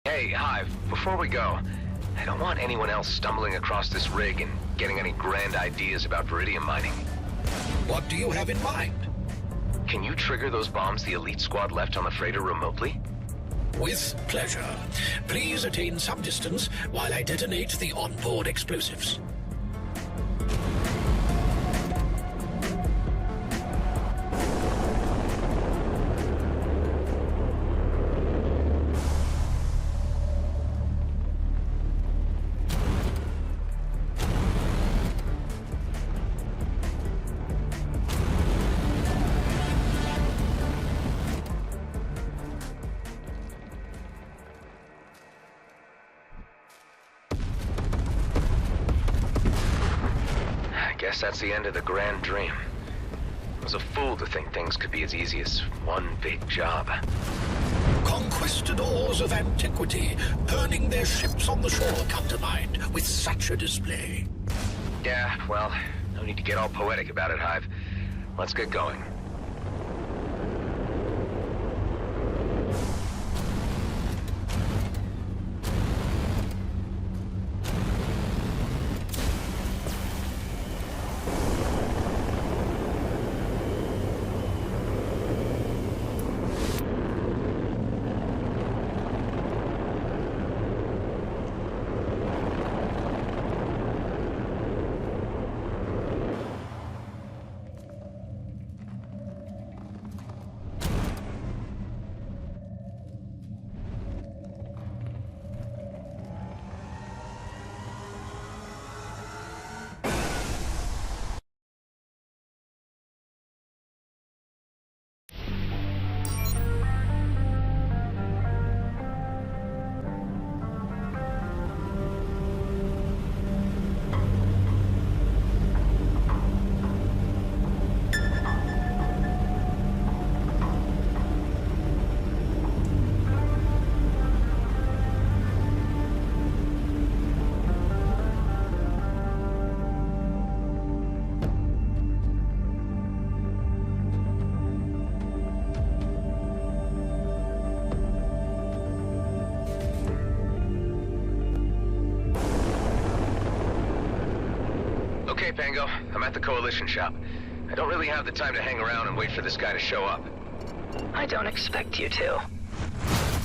Hey, Hive, before we go, I don't want anyone else stumbling across this rig and getting any grand ideas about Viridium mining. What do you have in mind? Can you trigger those bombs the elite squad left on the freighter remotely? With pleasure. Please attain some distance while I detonate the onboard explosives. Guess that's the end of the grand dream. I was a fool to think things could be as easy as one big job. Conquistadors of antiquity, burning their ships on the shore countermined with such a display. Yeah, well, no need to get all poetic about it, Hive. Let's get going. Okay, Pango, I'm at the Coalition shop. I don't really have the time to hang around and wait for this guy to show up. I don't expect you to.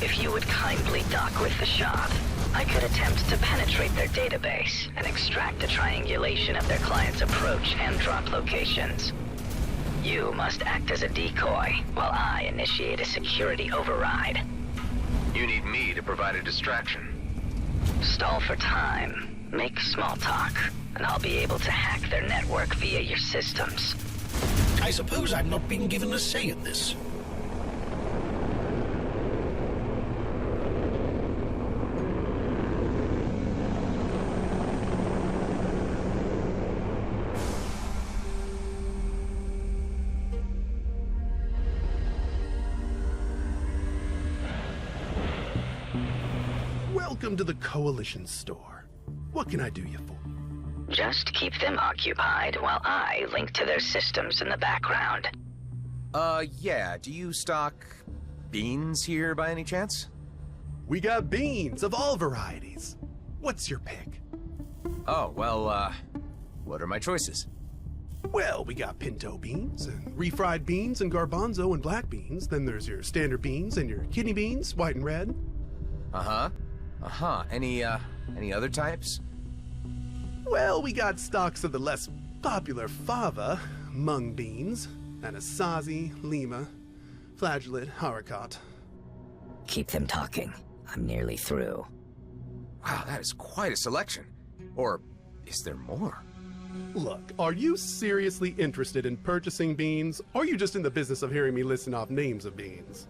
If you would kindly dock with the shop, I could attempt to penetrate their database and extract a triangulation of their client's approach and drop locations. You must act as a decoy, while I initiate a security override. You need me to provide a distraction. Stall for time, make small talk, and I'll be able to hack their network via your systems. I suppose I'm not being given a say in this. Welcome to the Coalition store. What can I do you for? Just keep them occupied while I link to their systems in the background. Yeah. Do you stock beans here by any chance? We got beans of all varieties. What's your pick? Oh, well, what are my choices? Well, we got pinto beans, and refried beans, and garbanzo and black beans. Then there's your standard beans and your kidney beans, white and red. Any other types? Well, we got stocks of the less popular fava, mung beans, anasazi, lima, flageolet, haricot. Keep them talking. I'm nearly through. Wow, that is quite a selection. Or is there more? Look, are you seriously interested in purchasing beans, or are you just in the business of hearing me listen off names of beans?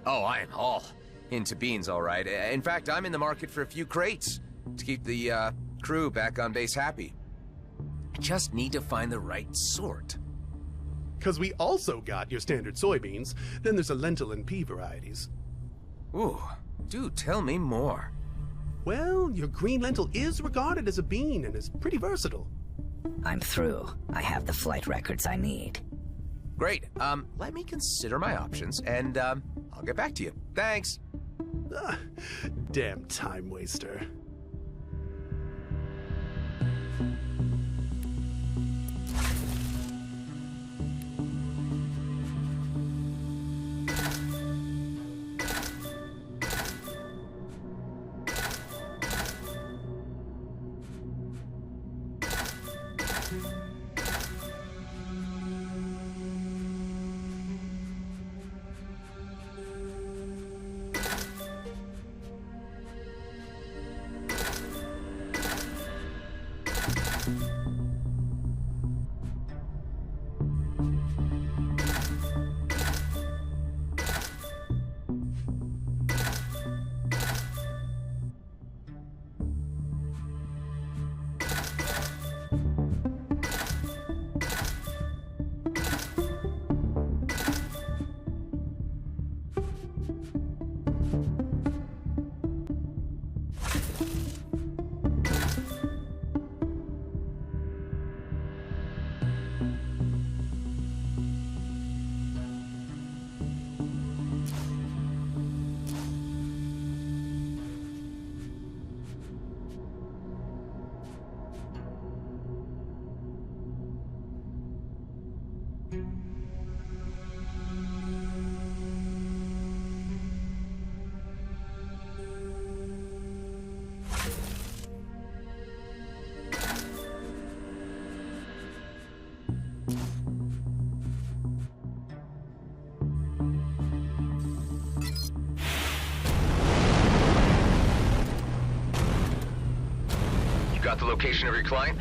Oh, I am all into beans, all right. In fact, I'm in the market for a few crates to keep the crew back on base happy. I just need to find the right sort. Because we also got your standard soybeans, then there's a lentil and pea varieties. Ooh, do tell me more. Well, your green lentil is regarded as a bean and is pretty versatile. I'm through. I have the flight records I need. Great. Let me consider my options, and I'll get back to you. Thanks. Ah, damn time waster. Got the location of your client?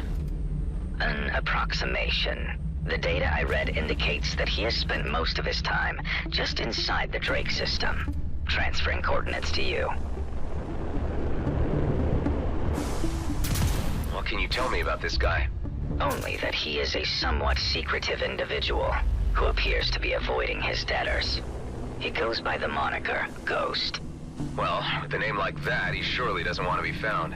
An approximation. The data I read indicates that he has spent most of his time just inside the Drake system. Transferring coordinates to you. What can you tell me about this guy? Only that he is a somewhat secretive individual who appears to be avoiding his debtors. He goes by the moniker Ghost. Well, with a name like that, he surely doesn't want to be found.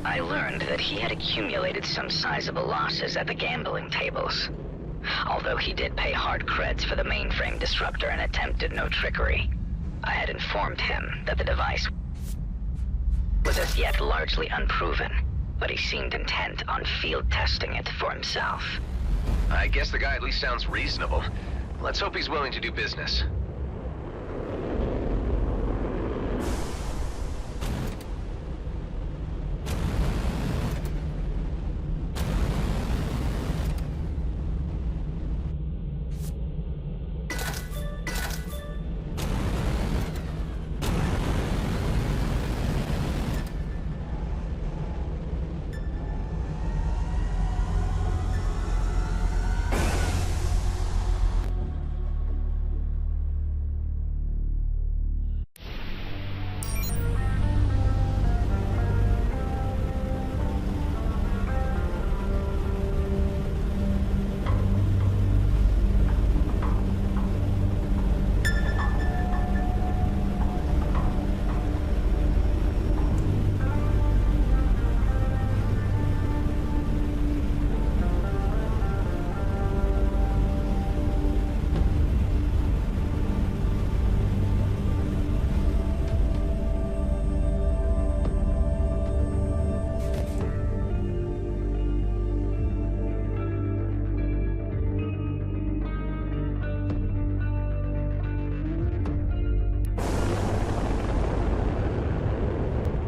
I learned that he had accumulated some sizable losses at the gambling tables. Although he did pay hard creds for the mainframe disruptor and attempted no trickery. I had informed him that the device was as yet largely unproven, but he seemed intent on field testing it for himself. I guess the guy at least sounds reasonable. Let's hope he's willing to do business.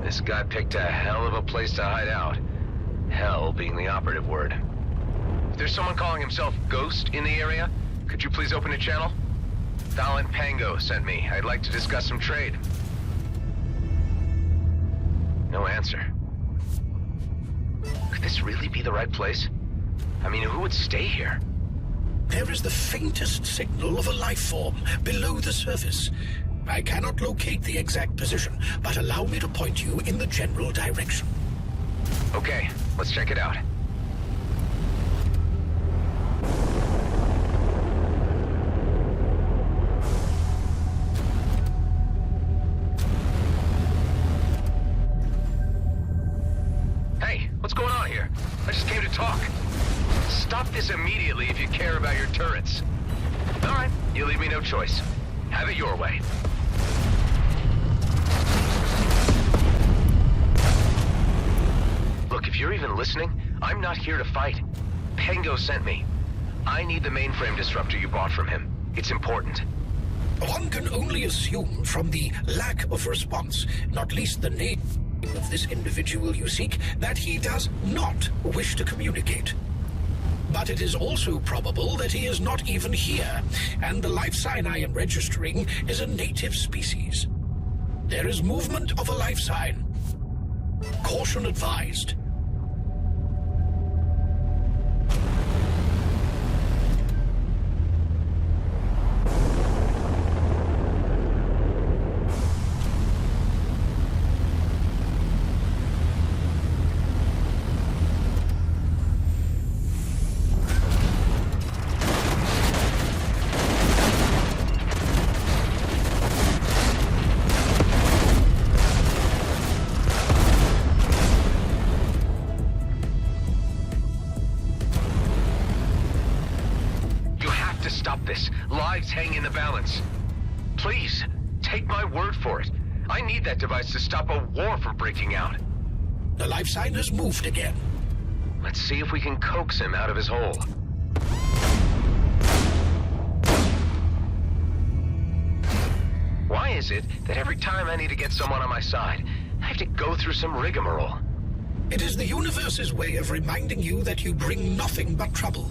This guy picked a hell of a place to hide out. Hell being the operative word. If there's someone calling himself Ghost in the area, could you please open a channel? Fallon Pango sent me. I'd like to discuss some trade. No answer. Could this really be the right place? I mean, who would stay here? There is the faintest signal of a life form below the surface. I cannot locate the exact position, but allow me to point you in the general direction. Okay, let's check it out. Hey, what's going on here? I just came to talk. Stop this immediately if you care about your turrets. All right, you leave me no choice. Have it your way. even listening, I'm not here to fight. Pengo sent me. I need the mainframe disruptor you bought from him. It's important. One can only assume from the lack of response, not least the name of this individual you seek, that he does not wish to communicate. But it is also probable that he is not even here, and the life sign I am registering is a native species. There is movement of a life sign. Caution advised. Stop this. Lives hang in the balance. Please, take my word for it. I need that device to stop a war from breaking out. The life sign has moved again. Let's see if we can coax him out of his hole. Why is it that every time I need to get someone on my side, I have to go through some rigmarole? It is the universe's way of reminding you that you bring nothing but trouble.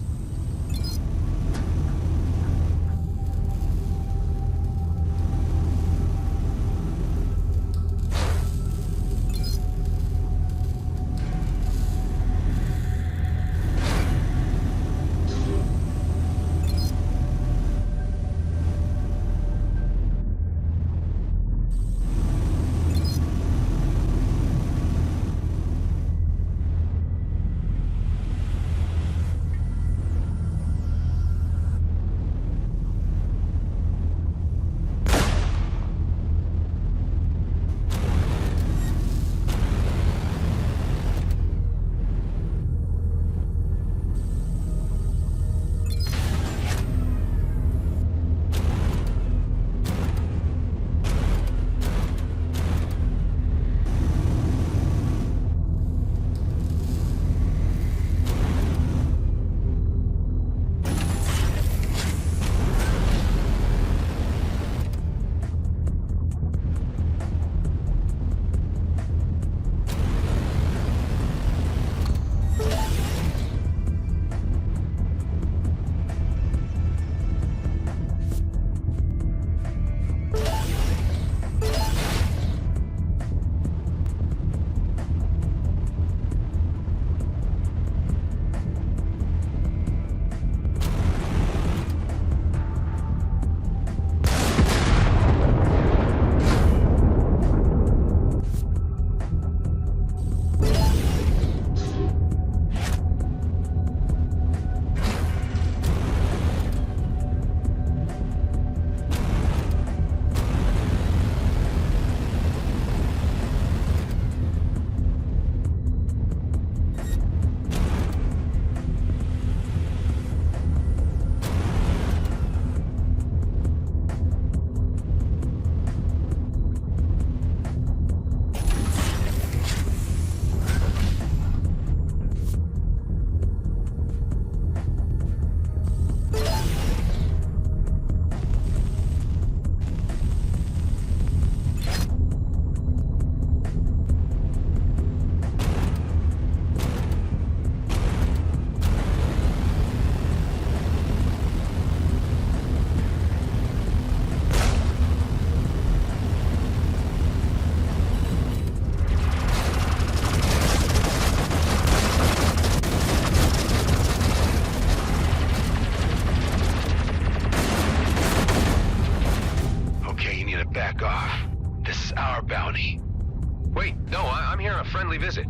Visit.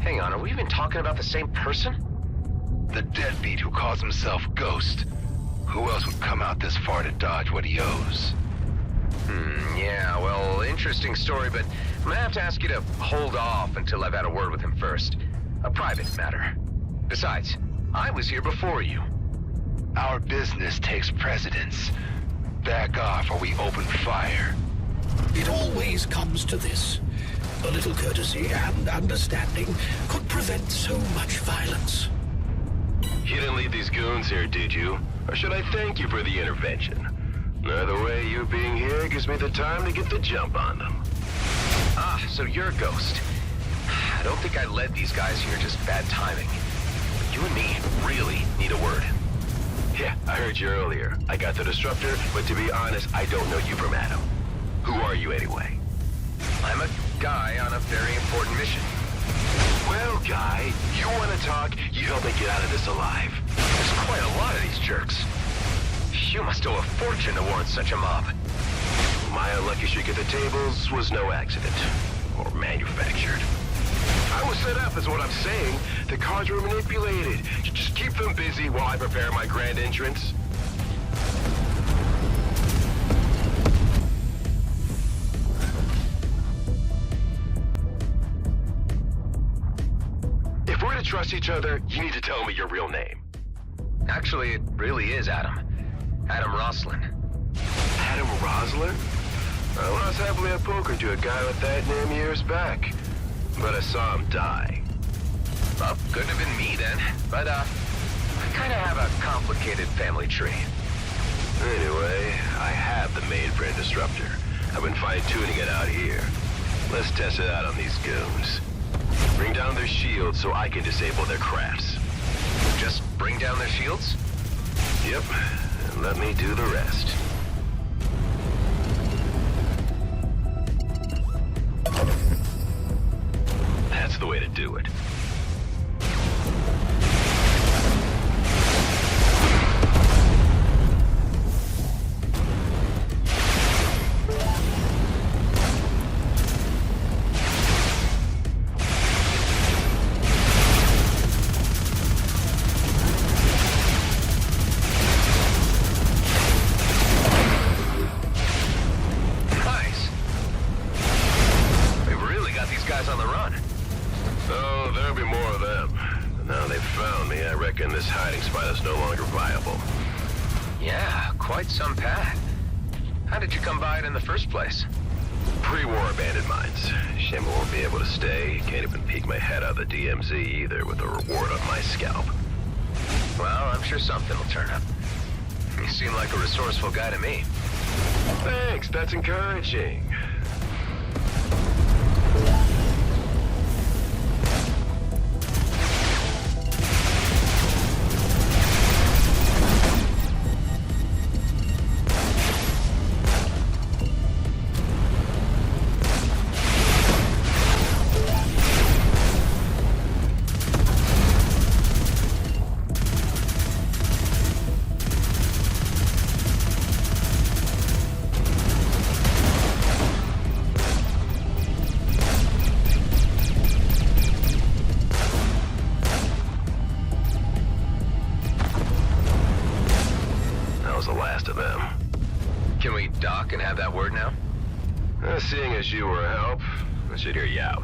Hang on, are we even talking about the same person? The deadbeat who calls himself Ghost. Who else would come out this far to dodge what he owes? Yeah, well, interesting story, but I'm gonna have to ask you to hold off until I've had a word with him first. A private matter. Besides, I was here before you. Our business takes precedence. Back off or we open fire. It always comes to this. A little courtesy and understanding could prevent so much violence. You didn't leave these goons here, did you? Or should I thank you for the intervention? Either way, you being here gives me the time to get the jump on them. Ah, so you're a ghost. I don't think I led these guys here, just bad timing. But you and me really need a word. Yeah, I heard you earlier. I got the disruptor, but to be honest, I don't know you from Adam. Who are you anyway? I'm a guy on a very important mission. Well, guy, you want to talk, you help me get out of this alive. There's quite a lot of these jerks. You must owe a fortune to warrant such a mob. My unlucky shake at the tables was no accident. Or manufactured. I was set up, is what I'm saying. The cards were manipulated. Just keep them busy while I prepare my grand entrance. If we're to trust each other, you need to tell me your real name. Actually, it really is Adam. Adam Roslin. Adam Roslin? I lost happily at poker to a guy with that name years back. But I saw him die. Well, couldn't have been me then. But, I kind of have a complicated family tree. Anyway, I have the mainframe disruptor. I've been fine-tuning it out here. Let's test it out on these goons. Bring down their shields so I can disable their crafts. Just bring down their shields? Yep, and let me do the rest. That's the way to do it. Nice. We've really got these guys on the run. Oh, there'll be more of them. Now they've found me, I reckon this hiding spot is no longer viable. Yeah, quite some pad. How did you come by it in the first place? Pre-war abandoned mines. Shame I won't be able to stay. Can't even peek my head out of the DMZ either with a reward on my scalp. Well, I'm sure something will turn up. You seem like a resourceful guy to me. Thanks, that's encouraging. The last of them. Can we dock and have that word now? Seeing as you were a help, I should hear you out.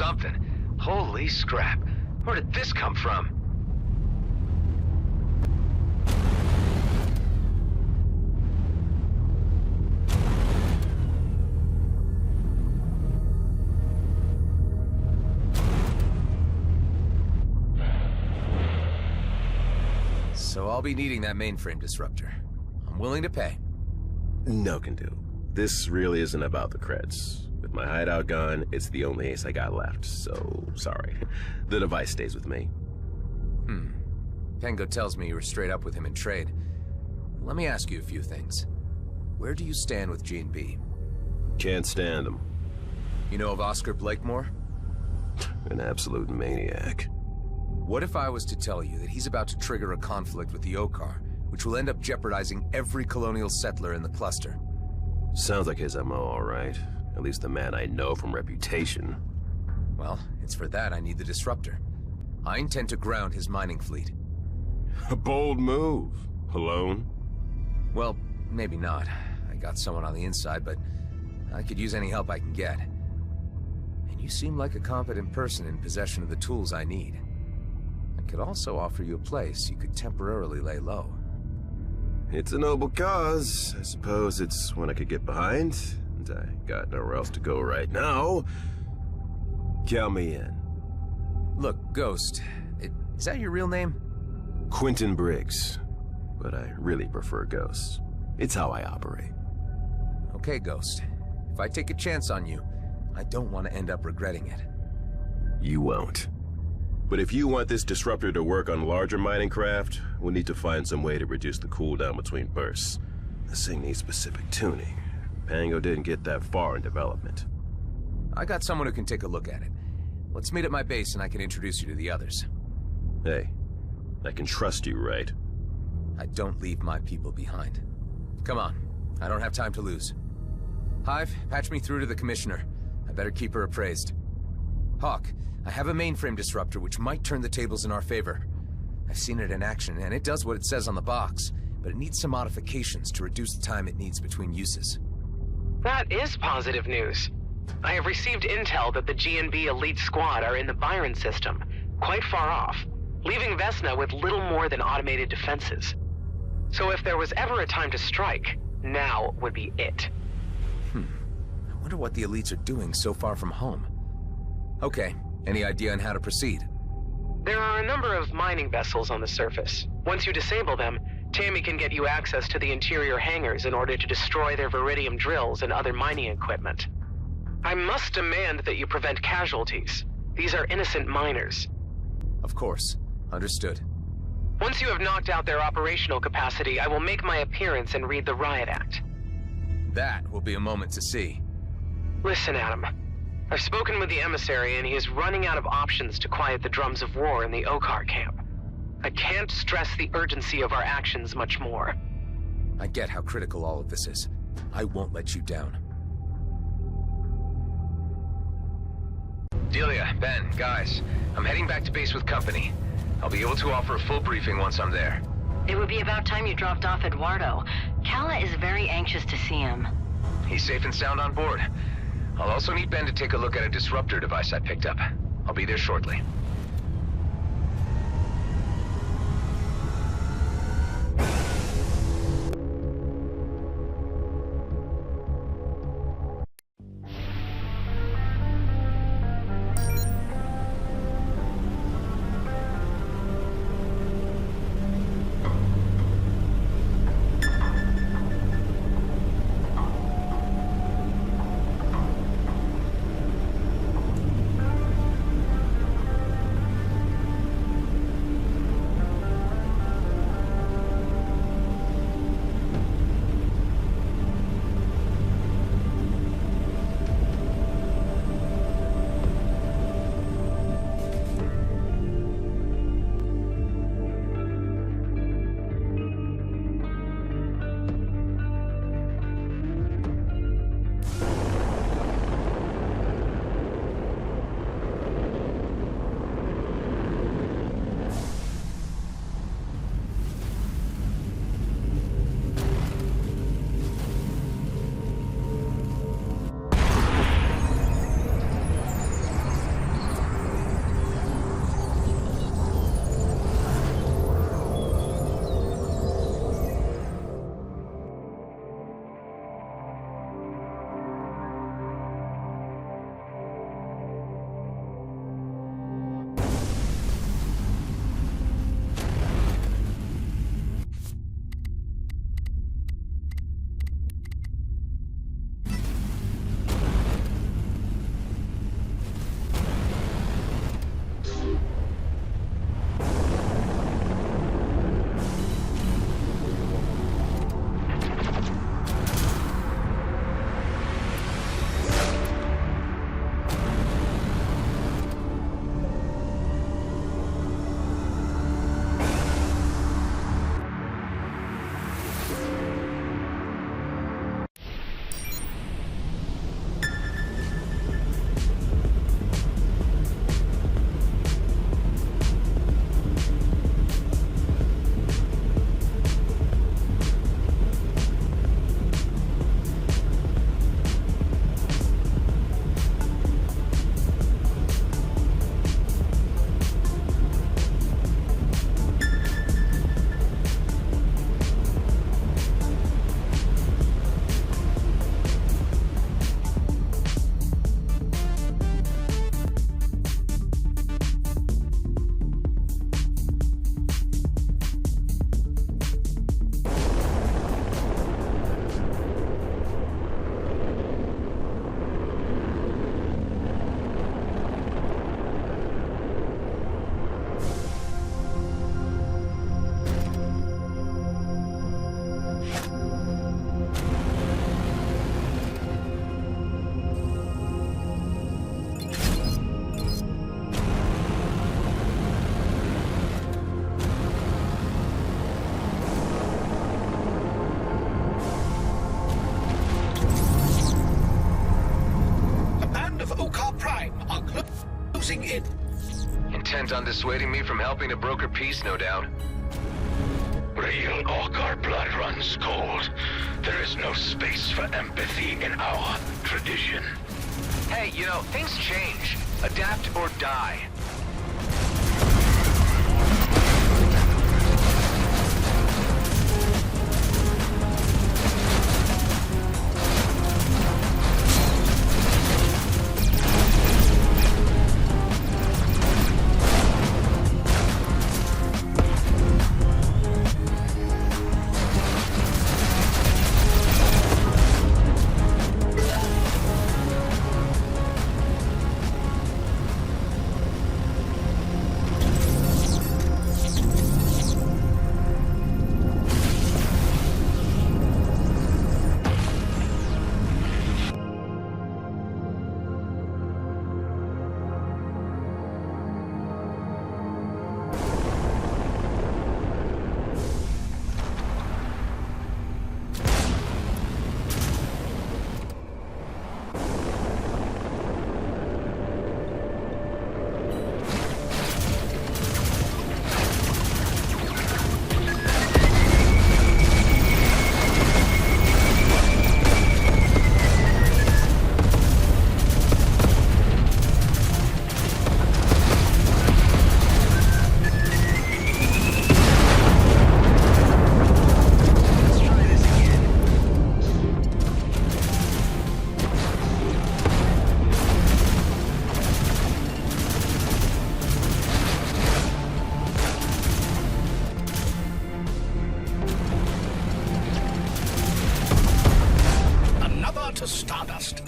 something. Holy scrap. Where did this come from? So I'll be needing that mainframe disruptor. I'm willing to pay. No can do. This really isn't about the creds. With my hideout gone, it's the only ace I got left, so sorry. The device stays with me. Pengo tells me you were straight up with him in trade. Let me ask you a few things. Where do you stand with G&B? Can't stand him. You know of Oscar Blakemore? An absolute maniac. What if I was to tell you that he's about to trigger a conflict with the Okar, which will end up jeopardizing every colonial settler in the cluster? Sounds like his MO, all right. At least the man I know from reputation. Well, it's for that I need the disruptor. I intend to ground his mining fleet. A bold move. Alone? Well, maybe not. I got someone on the inside, but I could use any help I can get. And you seem like a competent person in possession of the tools I need. I could also offer you a place you could temporarily lay low. It's a noble cause. I suppose it's one I could get behind. And I got nowhere else to go right now. Count me in. Look, Ghost, is that your real name? Quentin Briggs. But I really prefer Ghost. It's how I operate. Okay, Ghost. If I take a chance on you, I don't want to end up regretting it. You won't. But if you want this disruptor to work on larger mining craft, we'll need to find some way to reduce the cooldown between bursts. This thing needs specific tuning. Pango didn't get that far in development. I got someone who can take a look at it. Let's meet at my base and I can introduce you to the others. Hey, I can trust you, right? I don't leave my people behind. Come on, I don't have time to lose. Hive, patch me through to the Commissioner. I better keep her appraised. Hawk, I have a mainframe disruptor which might turn the tables in our favor. I've seen it in action, and it does what it says on the box, but it needs some modifications to reduce the time it needs between uses. That is positive news. I have received intel that the G&B elite squad are in the Byron system, quite far off, leaving Vesna with little more than automated defenses. So if there was ever a time to strike, now would be it. I wonder what the elites are doing so far from home. Okay, any idea on how to proceed? There are a number of mining vessels on the surface. Once you disable them, Tammy can get you access to the interior hangars in order to destroy their Viridium drills and other mining equipment. I must demand that you prevent casualties. These are innocent miners. Of course. Understood. Once you have knocked out their operational capacity, I will make my appearance and read the Riot Act. That will be a moment to see. Listen, Adam. I've spoken with the emissary and he is running out of options to quiet the drums of war in the Okar camp. I can't stress the urgency of our actions much more. I get how critical all of this is. I won't let you down. Delia, Ben, guys, I'm heading back to base with company. I'll be able to offer a full briefing once I'm there. It would be about time you dropped off Eduardo. Kala is very anxious to see him. He's safe and sound on board. I'll also need Ben to take a look at a disruptor device I picked up. I'll be there shortly. on dissuading me from helping to broker peace, no doubt. Real Orc, our blood runs cold. There is no space for empathy in our tradition. Hey, you know, things change. Adapt or die. To Stardust.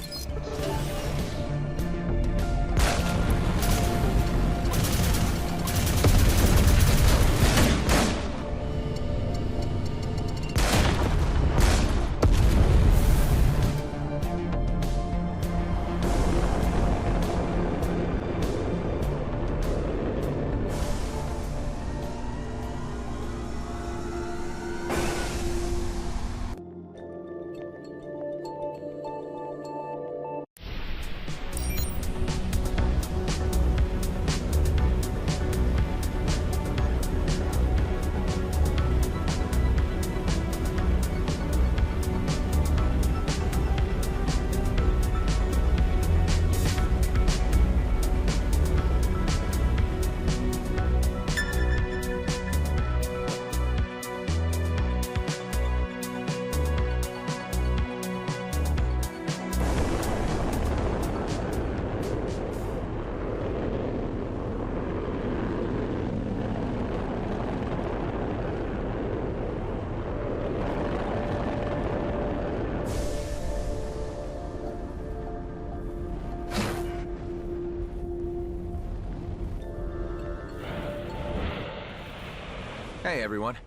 Hey, everyone.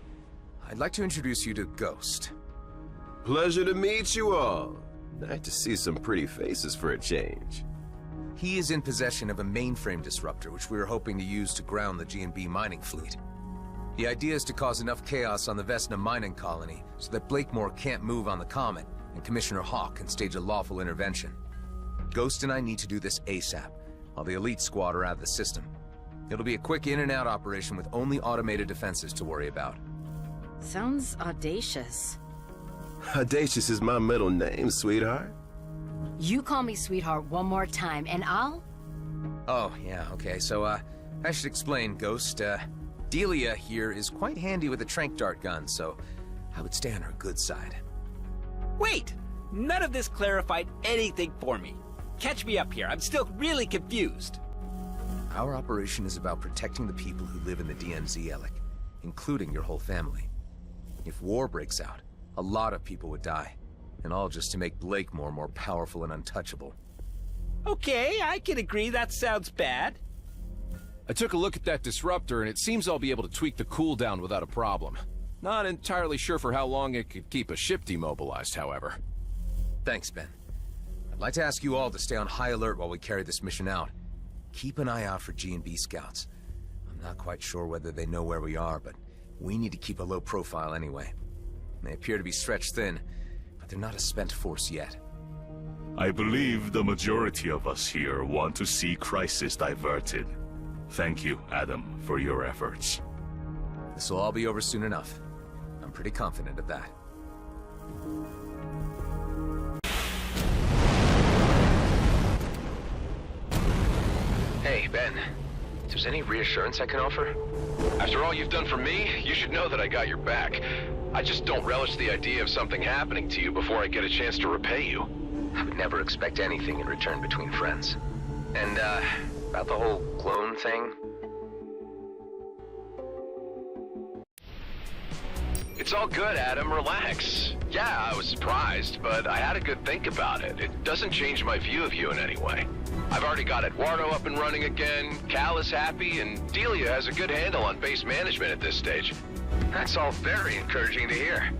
I'd like to introduce you to Ghost. Pleasure to meet you all. Nice to see some pretty faces for a change. He is in possession of a mainframe disruptor, which we were hoping to use to ground the G&B mining fleet. The idea is to cause enough chaos on the Vesna mining colony so that Blakemore can't move on the Comet, and Commissioner Hawk can stage a lawful intervention. Ghost and I need to do this ASAP, while the elite squad are out of the system. It'll be a quick in-and-out operation with only automated defenses to worry about. Sounds audacious. Audacious is my middle name, sweetheart. You call me sweetheart one more time, and I'll... Oh, yeah, okay, so, I should explain, Ghost. Delia here is quite handy with a tranq dart gun, so I would stay on her good side. Wait! None of this clarified anything for me. Catch me up here, I'm still really confused. Our operation is about protecting the people who live in the DMZ, Alec, including your whole family. If war breaks out, a lot of people would die, and all just to make Blakemore more powerful and untouchable. Okay, I can agree that sounds bad. I took a look at that disruptor, and it seems I'll be able to tweak the cooldown without a problem. Not entirely sure for how long it could keep a ship demobilized, however. Thanks, Ben. I'd like to ask you all to stay on high alert while we carry this mission out. Keep an eye out for G&B scouts. I'm not quite sure whether they know where we are, but we need to keep a low profile anyway. They appear to be stretched thin, but they're not a spent force yet. I believe the majority of us here want to see crisis diverted. Thank you, Adam, for your efforts. This will all be over soon enough. I'm pretty confident of that. Hey, Ben. If there's any reassurance I can offer? After all you've done for me, you should know that I got your back. I just don't relish the idea of something happening to you before I get a chance to repay you. I would never expect anything in return between friends. And, about the whole clone thing? It's all good, Adam. Relax. Yeah, I was surprised, but I had a good think about it. It doesn't change my view of you in any way. I've already got Eduardo up and running again, Cal is happy, and Delia has a good handle on base management at this stage. That's all very encouraging to hear.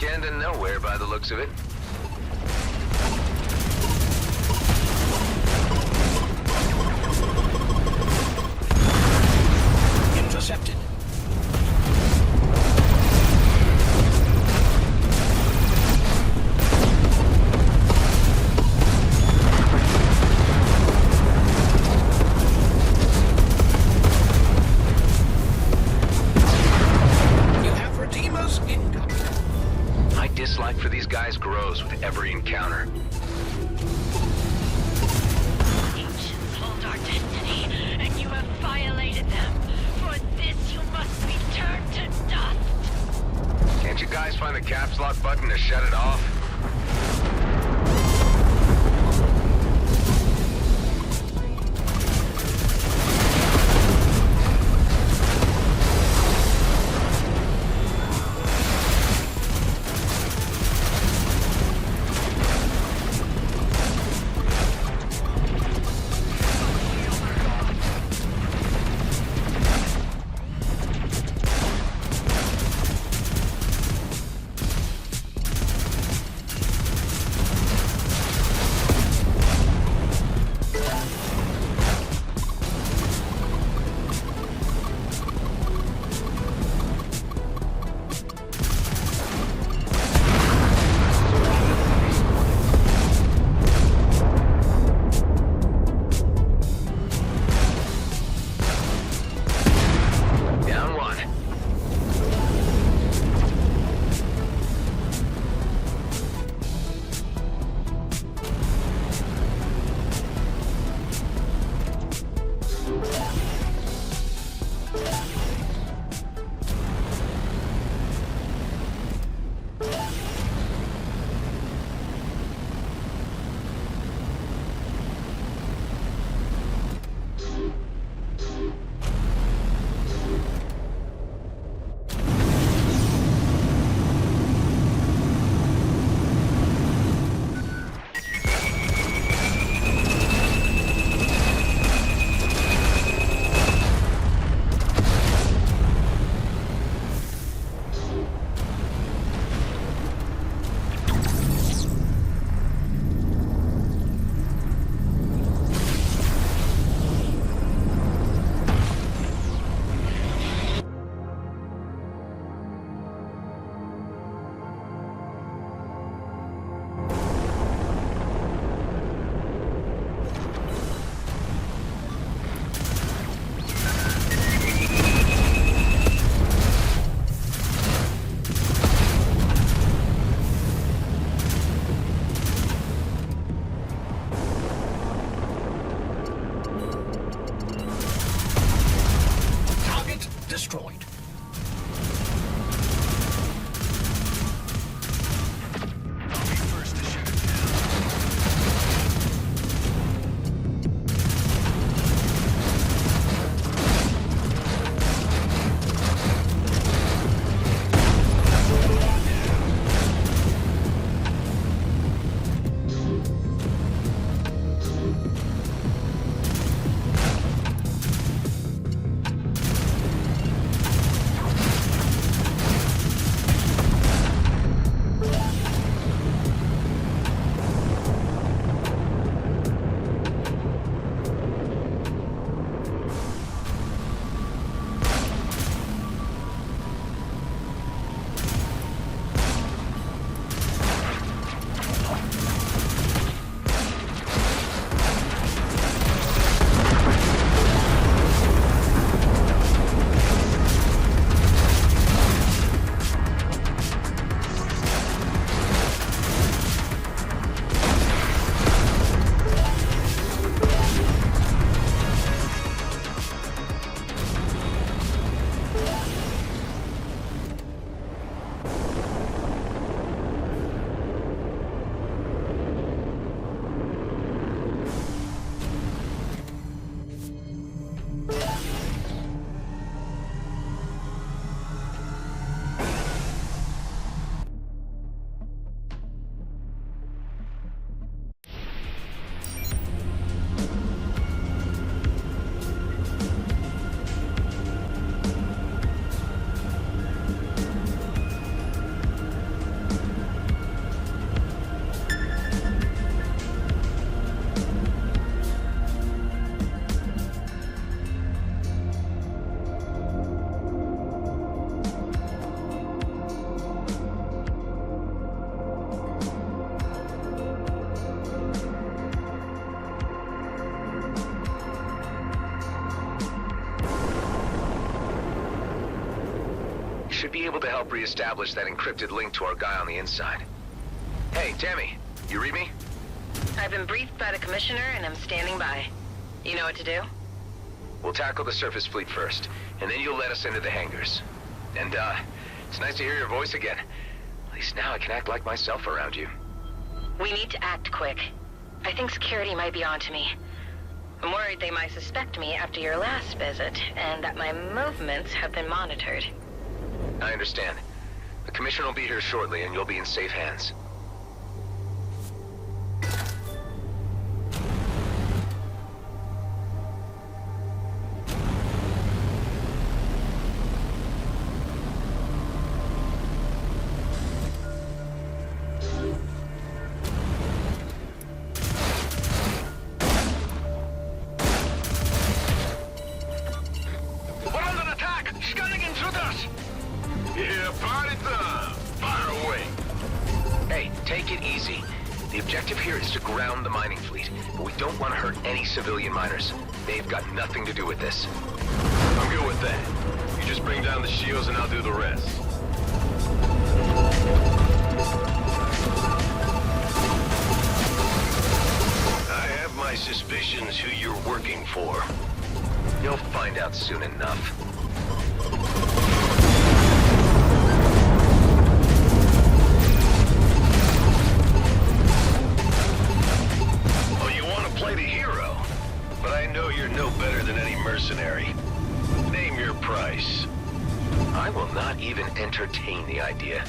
End of nowhere by the looks of it. Intercepted. You have Redeemers incoming. My dislike for these guys grows with every encounter. Ancients hold our destiny, and you have violated them. For this, you must be turned to dust. Can't you guys find the caps lock button to shut it off? should be able to help reestablish that encrypted link to our guy on the inside. Hey, Tammy, you read me? I've been briefed by the Commissioner, and I'm standing by. You know what to do? We'll tackle the surface fleet first, and then you'll let us into the hangars. And, it's nice to hear your voice again. At least now I can act like myself around you. We need to act quick. I think security might be onto me. I'm worried they might suspect me after your last visit, and that my movements have been monitored. I understand. The Commissioner will be here shortly, and you'll be in safe hands. Civilian miners. They've got nothing to do with this. I'm good with that. You just bring down the shields and I'll do the rest. I have my suspicions who you're working for. You'll find out soon enough. Mercenary. Name your price. I will not even entertain the idea.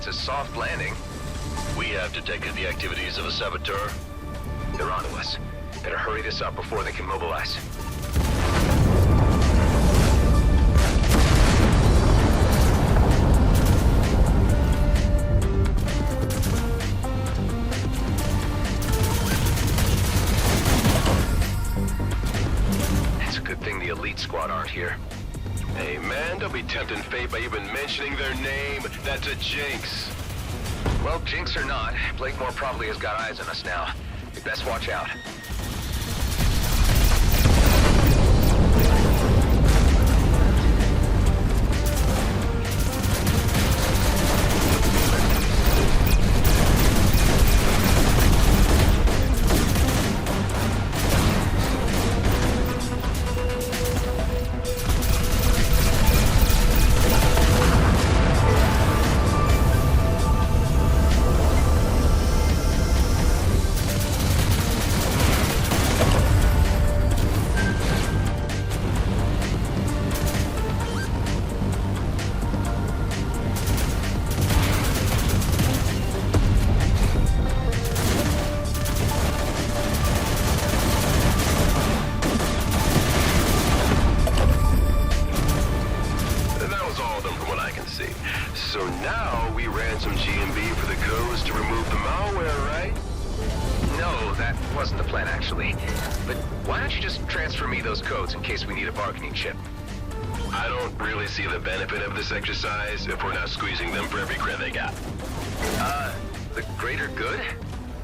It's a soft landing. We have detected the activities of a saboteur. They're onto us. Better hurry this up before they can mobilize. It's a good thing the elite squad aren't here. Hey man, don't be tempting fate by even mentioning their name. That's a jinx. Well, jinx or not, Blakemore probably has got eyes on us now. We best watch out. wasn't the plan, actually. But why don't you just transfer me those codes in case we need a bargaining chip? I don't really see the benefit of this exercise if we're not squeezing them for every credit they got. The greater good?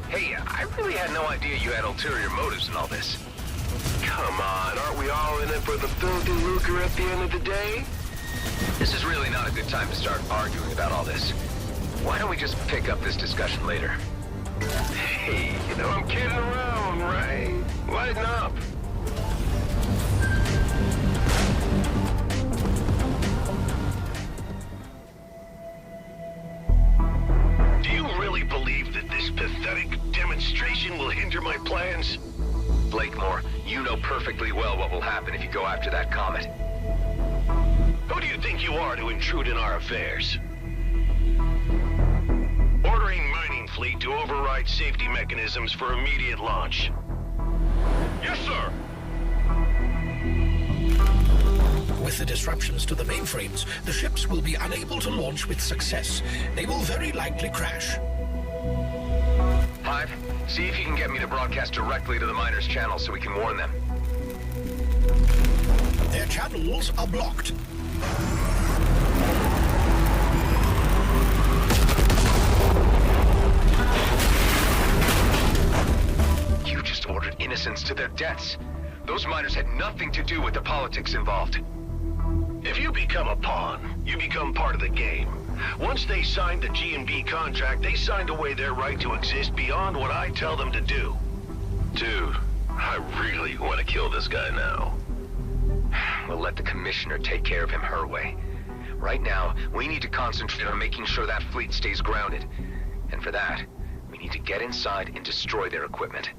Hey, I really had no idea you had ulterior motives in all this. Come on, aren't we all in it for the filthy lucre at the end of the day? This is really not a good time to start arguing about all this. Why don't we just pick up this discussion later? Hey, you know I'm kidding around, right? Lighten up. Do you really believe that this pathetic demonstration will hinder my plans? Blakemore, you know perfectly well what will happen if you go after that comet. Who do you think you are to intrude in our affairs? Ordering mining fleet to override safety mechanisms for immediate launch. Yes, sir. With the disruptions to the mainframes, the ships will be unable to launch with success. They will very likely crash. Hive, see if you can get me to broadcast directly to the miners' channel so we can warn them. Their channels are blocked. You just ordered innocents to their deaths. Those miners had nothing to do with the politics involved. If you become a pawn, you become part of the game. Once they signed the G&B contract, they signed away their right to exist beyond what I tell them to do. Dude, I really want to kill this guy now. We'll let the Commissioner take care of him her way. Right now, we need to concentrate on making sure that fleet stays grounded. And for that, we need to get inside and destroy their equipment.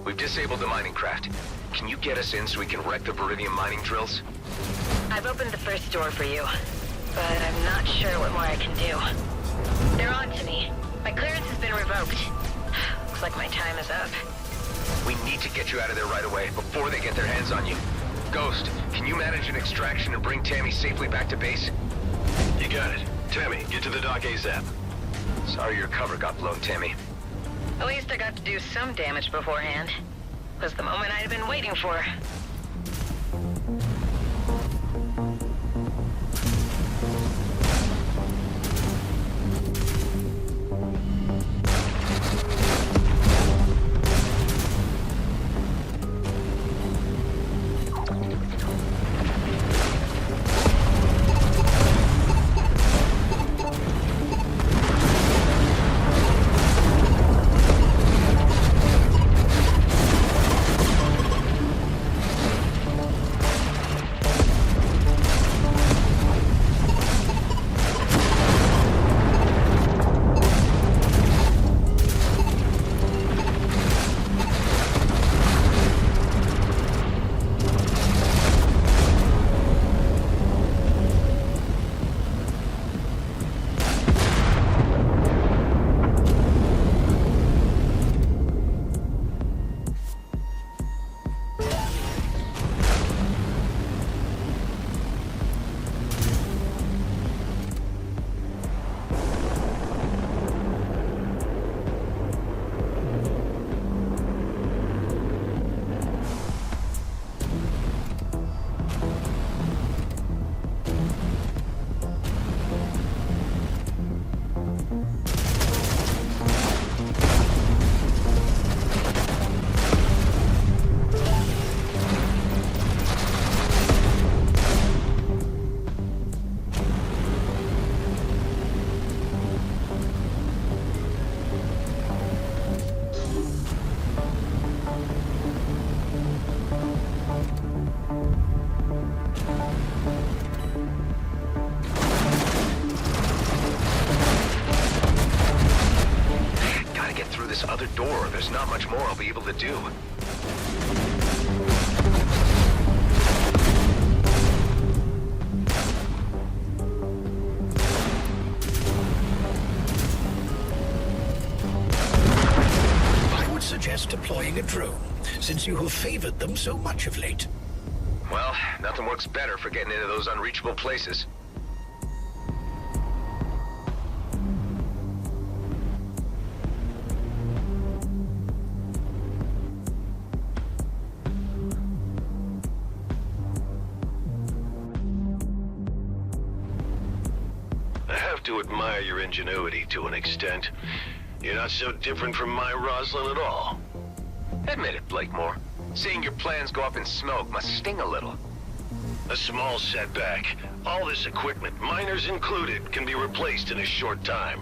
We've disabled the mining craft. Can you get us in so we can wreck the beryllium mining drills? I've opened the first door for you, but I'm not sure what more I can do. They're on to me. My clearance has been revoked. Looks like my time is up. We need to get you out of there right away before they get their hands on you. Ghost, can you manage an extraction and bring Tammy safely back to base? You got it. Tammy, get to the dock ASAP. Sorry your cover got blown, Tammy. At least I got to do some damage beforehand. Was the moment I'd been waiting for. other door, there's not much more I'll be able to do. I would suggest deploying a drone, since you have favored them so much of late. Well, nothing works better for getting into those unreachable places. to admire your ingenuity to an extent. You're not so different from my Roslyn at all. Admit it, Blakemore. Seeing your plans go up in smoke must sting a little. A small setback. All this equipment, miners included, can be replaced in a short time.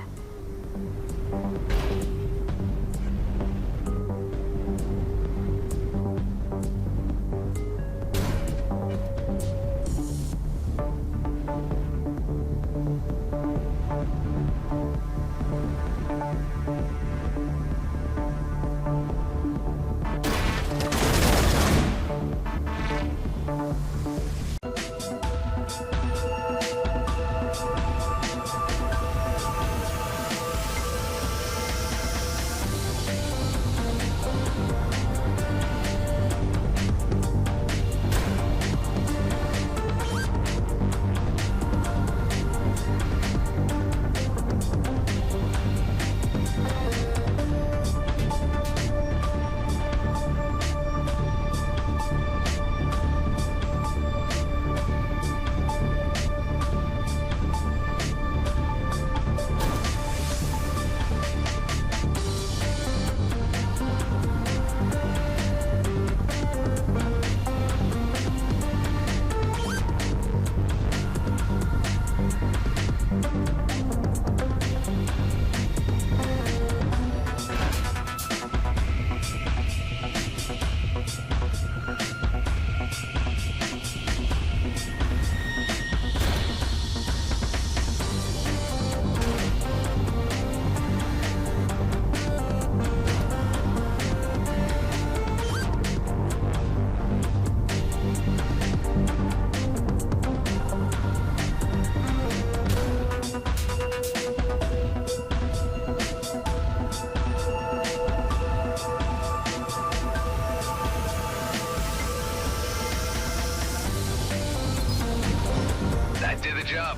That did the job.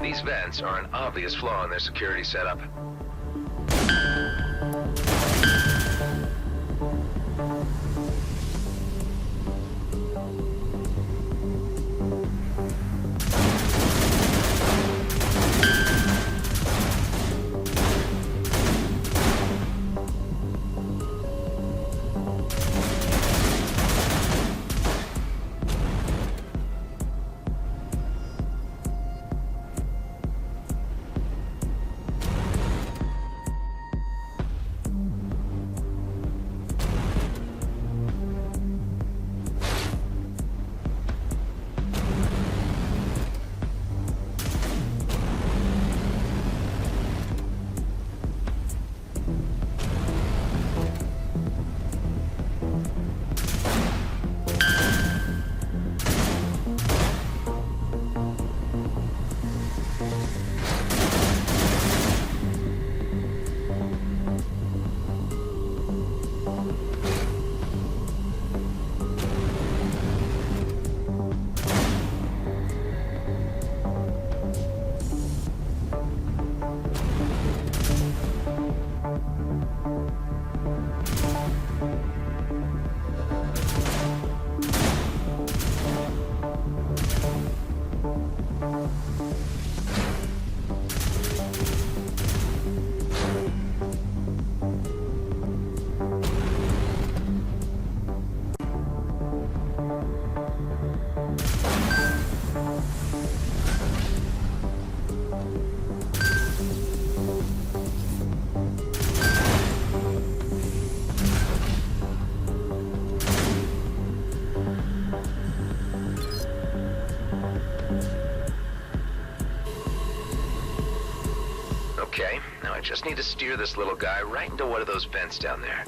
These vents are an obvious flaw in their security setup. Okay, now I just need to steer this little guy right into one of those vents down there.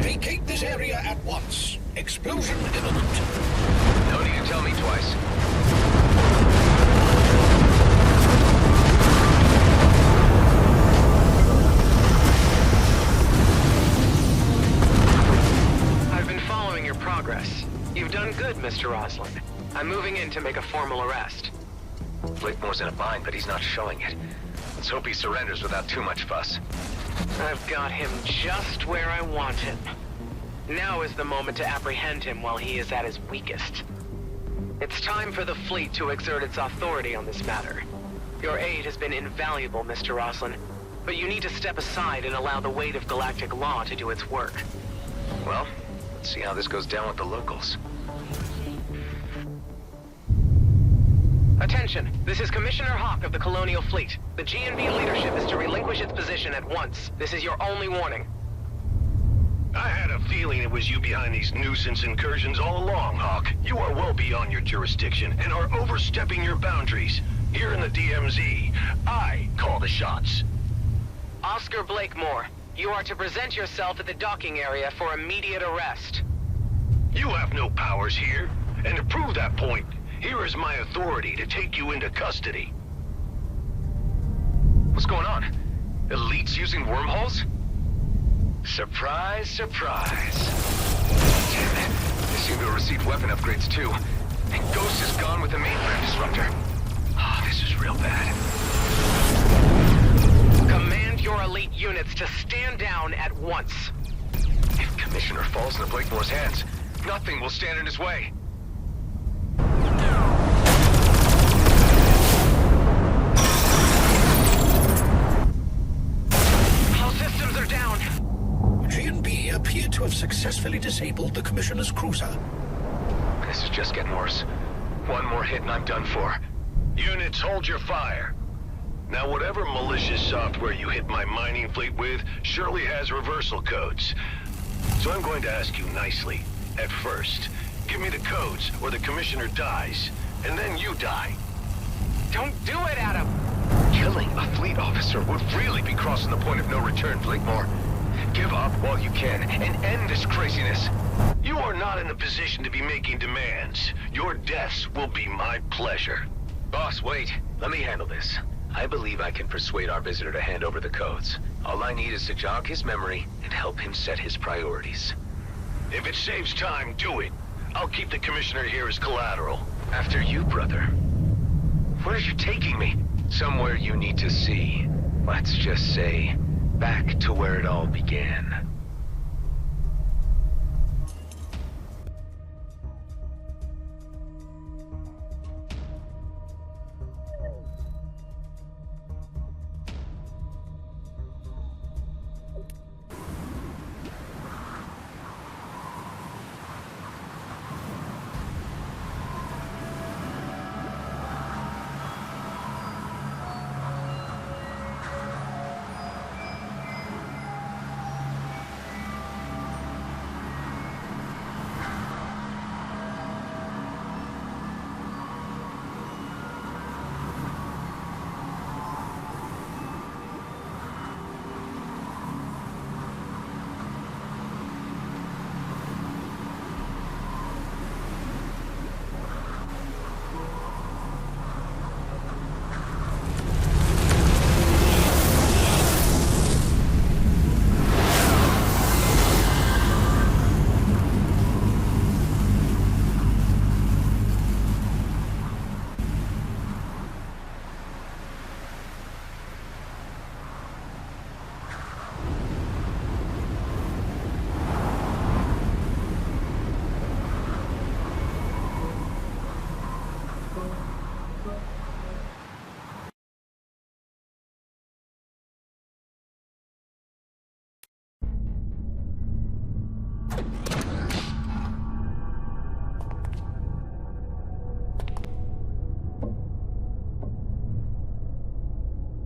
Vacate this area at once. Explosion imminent. No need to tell me twice. I've been following your progress. You've done good, Mr. Roslin. I'm moving in to make a formal arrest. Blakemore's in a bind, but he's not showing it. Let's hope he surrenders without too much fuss. I've got him just where I want him. Now is the moment to apprehend him while he is at his weakest. It's time for the fleet to exert its authority on this matter. Your aid has been invaluable, Mr. Roslin, but you need to step aside and allow the weight of galactic law to do its work. Well, let's see how this goes down with the locals. Attention, this is Commissioner Hawk of the Colonial Fleet. The GNB leadership is to relinquish its position at once. This is your only warning. I had a feeling it was you behind these nuisance incursions all along, Hawk. You are well beyond your jurisdiction and are overstepping your boundaries. Here in the DMZ, I call the shots. Oscar Blakemore, you are to present yourself at the docking area for immediate arrest. You have no powers here, and to prove that point, here is my authority to take you into custody. What's going on? Elites using wormholes? Surprise, surprise. Damn it. They seem to have received weapon upgrades too. And Ghost is gone with the mainframe disruptor. Oh, this is real bad. Command your elite units to stand down at once. If Commissioner falls into Blakemore's hands, nothing will stand in his way. All systems are down. GNB appear to have successfully disabled the Commissioner's cruiser. This is just getting worse. One more hit and I'm done for. Units, hold your fire. Now, whatever malicious software you hit my mining fleet with surely has reversal codes. So I'm going to ask you nicely. At first, give me the codes or the Commissioner dies, and then you die. Don't do it, Adam! Killing a fleet officer would really be crossing the point of no return, Blakemore. Give up while you can and end this craziness. You are not in the position to be making demands. Your deaths will be my pleasure. Boss, wait. Let me handle this. I believe I can persuade our visitor to hand over the codes. All I need is to jog his memory and help him set his priorities. If it saves time, do it. I'll keep the Commissioner here as collateral. After you, brother. Where are you taking me? Somewhere you need to see. Let's just say, back to where it all began.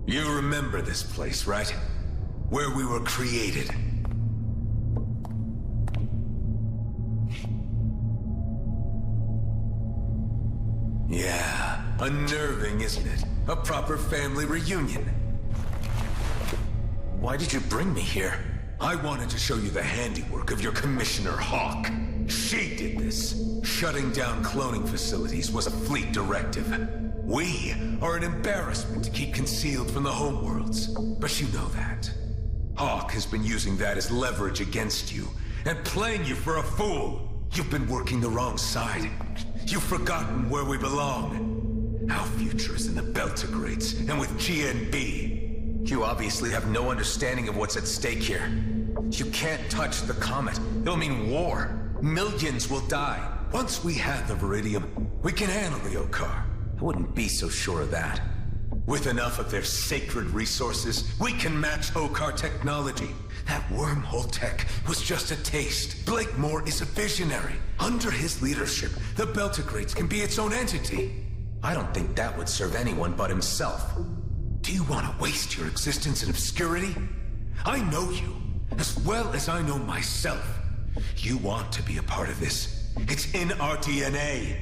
You remember this place, right? Where we were created. Yeah, unnerving, isn't it? A proper family reunion. Why did you bring me here? I wanted to show you the handiwork of your Commissioner Hawk. She did this. Shutting down cloning facilities was a fleet directive. We are an embarrassment to keep concealed from the homeworlds, but you know that. Hawk has been using that as leverage against you, and playing you for a fool. You've been working the wrong side. You've forgotten where we belong. Our future is in the Beltigrades, and with GNB. You obviously have no understanding of what's at stake here. You can't touch the comet. It'll mean war. Millions will die. Once we have the Viridium, we can handle the Okar. I wouldn't be so sure of that. With enough of their sacred resources, we can match Okar technology. That wormhole tech was just a taste. Blakemore is a visionary. Under his leadership, the Beltigrades can be its own entity. I don't think that would serve anyone but himself. Do you want to waste your existence in obscurity? I know you, as well as I know myself. You want to be a part of this. It's in our DNA.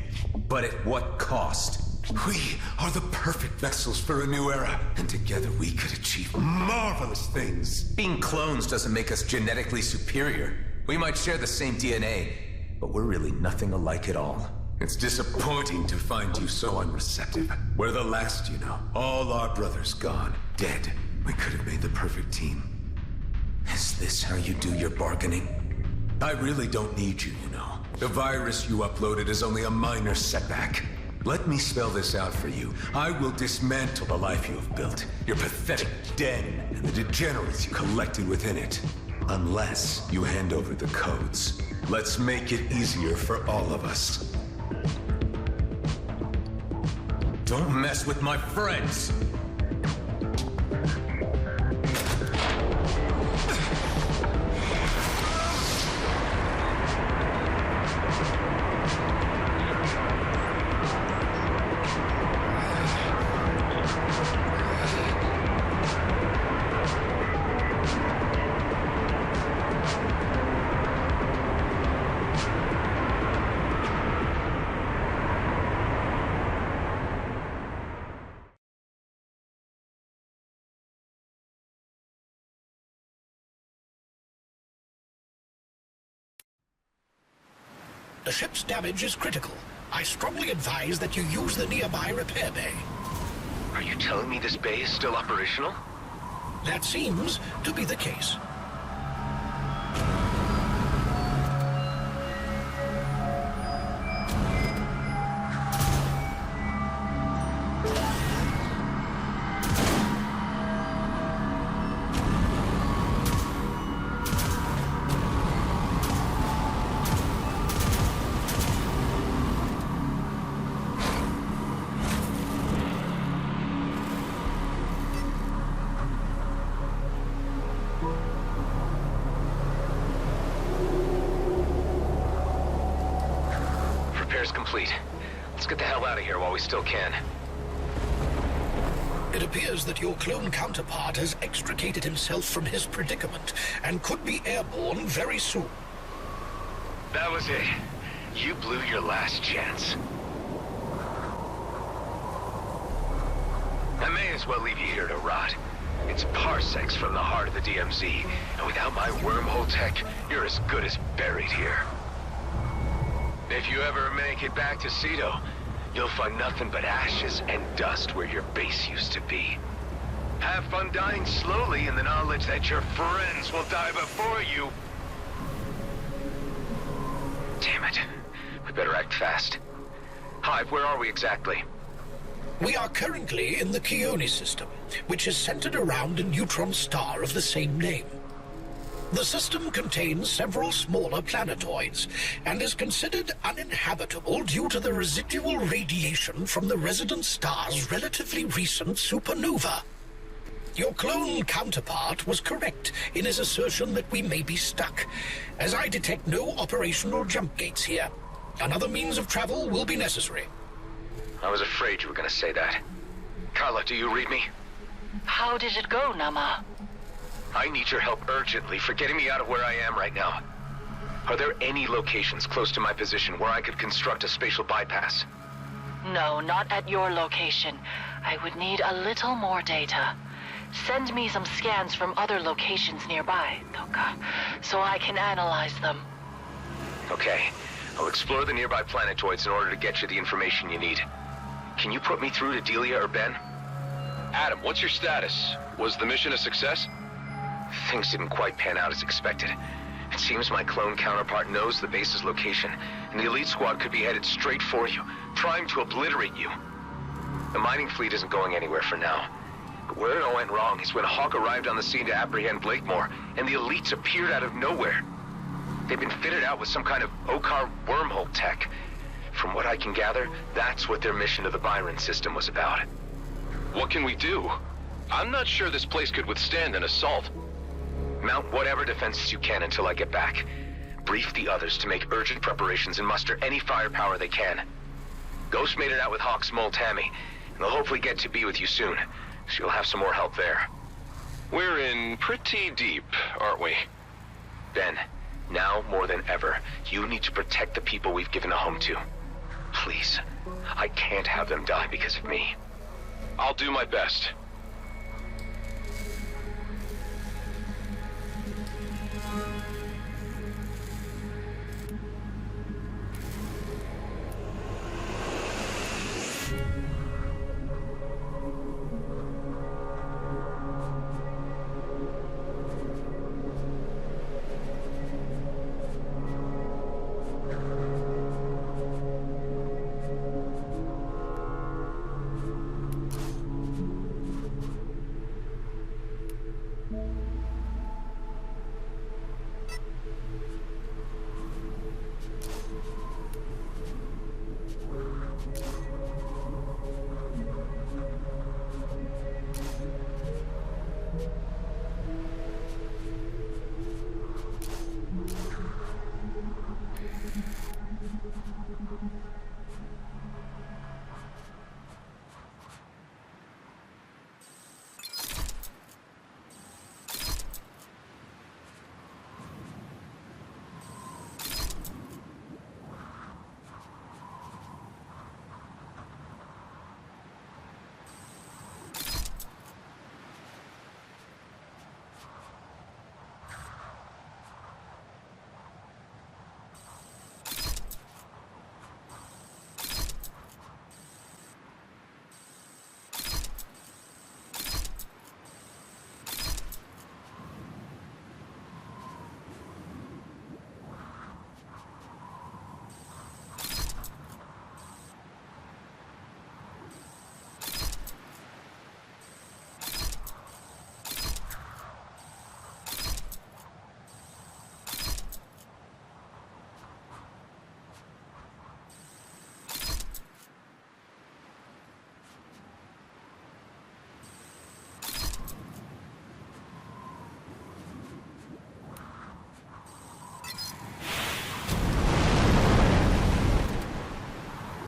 But at what cost? We are the perfect vessels for a new era, and together we could achieve marvelous things. Being clones doesn't make us genetically superior. We might share the same DNA, but we're really nothing alike at all. It's disappointing to find you so unreceptive. We're the last, you know. All our brothers gone, dead. We could have made the perfect team. Is this how you do your bargaining? I really don't need you, you know. The virus you uploaded is only a minor setback. Let me spell this out for you. I will dismantle the life you have built, your pathetic den, and the degenerates you collected within it. Unless you hand over the codes. Let's make it easier for all of us. Don't mess with my friends! The ship's damage is critical. I strongly advise that you use the nearby repair bay. Are you telling me this bay is still operational? That seems to be the case. Complete. Let's get the hell out of here while we still can. It appears that your clone counterpart has extricated himself from his predicament and could be airborne very soon. That was it. You blew your last chance. I may as well leave you here to rot. It's parsecs from the heart of the DMZ, and without my wormhole tech, you're as good as buried here. If you ever make it back to Cedo, you'll find nothing but ashes and dust where your base used to be. Have fun dying slowly in the knowledge that your friends will die before you. Damn it. We better act fast. Hive, where are we exactly? We are currently in the Keone system, which is centered around a neutron star of the same name. The system contains several smaller planetoids and is considered uninhabitable due to the residual radiation from the resident star's relatively recent supernova. Your clone counterpart was correct in his assertion that we may be stuck, as I detect no operational jump gates here. Another means of travel will be necessary. I was afraid you were going to say that. Carla, do you read me? How did it go, Nama? I need your help urgently for getting me out of where I am right now. Are there any locations close to my position where I could construct a spatial bypass? No, not at your location. I would need a little more data. Send me some scans from other locations nearby, Toka, so I can analyze them. Okay. I'll explore the nearby planetoids in order to get you the information you need. Can you put me through to Delia or Ben? Adam, what's your status? Was the mission a success? Things didn't quite pan out as expected. It seems my clone counterpart knows the base's location, and the elite squad could be headed straight for you, trying to obliterate you. The mining fleet isn't going anywhere for now. But where it all went wrong is when Hawk arrived on the scene to apprehend Blakemore, and the elites appeared out of nowhere. They've been fitted out with some kind of Okar wormhole tech. From what I can gather, that's what their mission to the Byron system was about. What can we do? I'm not sure this place could withstand an assault. Mount whatever defenses you can until I get back. Brief the others to make urgent preparations and muster any firepower they can. Ghost made it out with Hawk's mole Tammy, and they'll hopefully get to be with you soon, so you'll have some more help there. We're in pretty deep, aren't we? Ben, now more than ever, you need to protect the people we've given a home to. Please. I can't have them die because of me. I'll do my best.